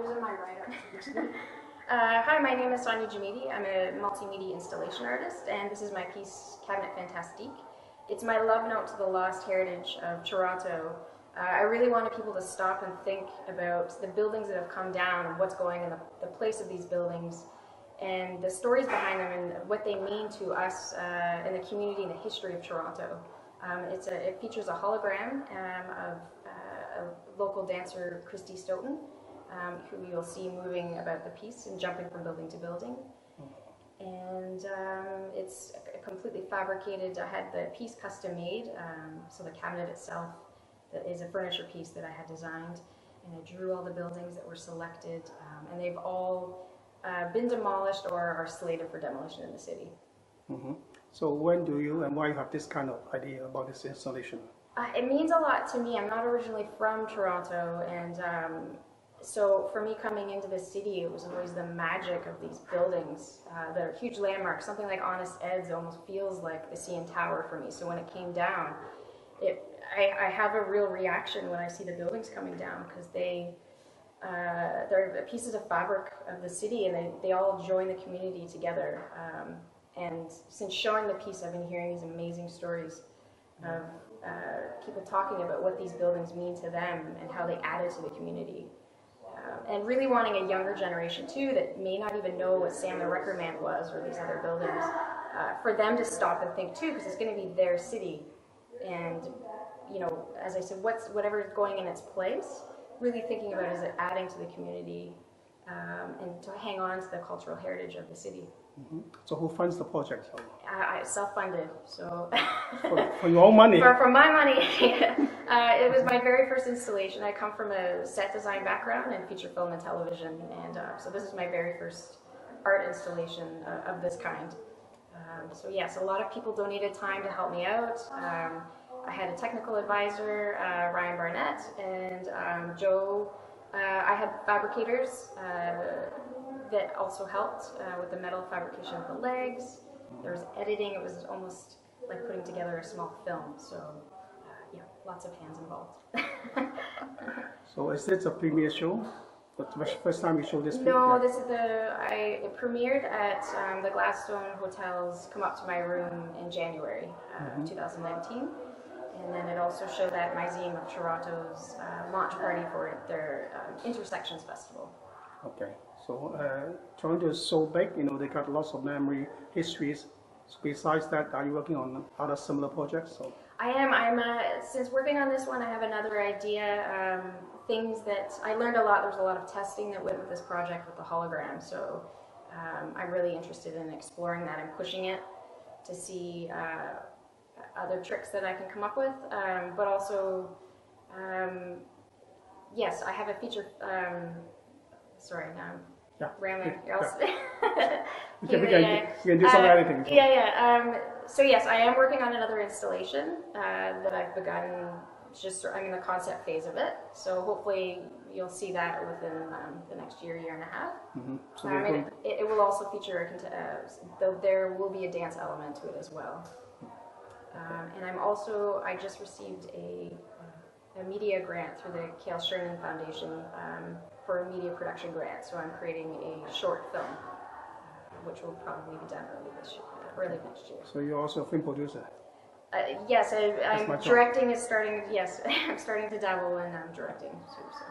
Those are my write-ups. Hi, my name is Sonia Gemmiti. I'm a multimedia installation artist, and this is my piece, Cabinet Fantastique. It's my love note to the lost heritage of Toronto. I really wanted people to stop and think about the buildings that have come down and what's going in the place of these buildings and the stories behind them and what they mean to us in the community and the history of Toronto. It features a hologram of a local dancer, Christy Stoughton, who you'll see moving about the piece and jumping from building to building. And it's completely fabricated. I had the piece custom made, so the cabinet itself is a furniture piece that I had designed, and I drew all the buildings that were selected, and they've all been demolished or are slated for demolition in the city. So when do you and why you have this kind of idea about this installation? It means a lot to me. I'm not originally from Toronto, and so for me coming into the city, it was always the magic of these buildings that are huge landmarks. Something like Honest Ed's almost feels like the CN Tower for me. So when it came down, I have a real reaction when I see the buildings coming down, because they're pieces of fabric of the city, and they all join the community together. And since showing the piece, I've been hearing these amazing stories of people talking about what these buildings mean to them and how they added to the community. And really wanting a younger generation too that may not even know what Sam the Record Man was or these other buildings, for them to stop and think too, because it's going to be their city. And you know, as I said, whatever is going in its place, really thinking about is it adding to the community and to hang on to the cultural heritage of the city. So who funds the project? I self-funded, so for your own money? For my money. It was my very first installation. I come from a set design background in feature film and television, and so this is my very first art installation of this kind. So yes, a lot of people donated time to help me out. I had a technical advisor, Ryan Barnett, and Joe. I had fabricators that also helped with the metal fabrication of the legs. There was editing. It was almost like putting together a small film. So yeah, lots of hands involved. So is this a premiere show? The first time you showed this? No, this is it premiered at the Gladstone Hotel's Come Up to My Room in January 2019. And then it also showed at Museum of Toronto's launch party for their Intersections Festival. Okay. So Toronto is so big, you know, they got lots of memory, histories. So besides that, are you working on other similar projects? So? I am. Since working on this one, I have another idea. Things that I learned a lot. There's a lot of testing that went with this project with the hologram. So I'm really interested in exploring that and pushing it to see other tricks that I can come up with. But also, yes, I have a feature. Sorry, now I'm rambling. You can do some editing. So yes, I am working on another installation that I've begun. I'm in the concept phase of it. So hopefully you'll see that within the next year and a half. So it will also feature, though there will be a dance element to it as well. And I just received a media grant through the Cale Sherman Foundation for a media production grant. So I'm creating a short film, which will probably be done early next year. So you're also a film producer? Yes, I'm directing is starting. Yes, I'm starting to dabble in directing too. So.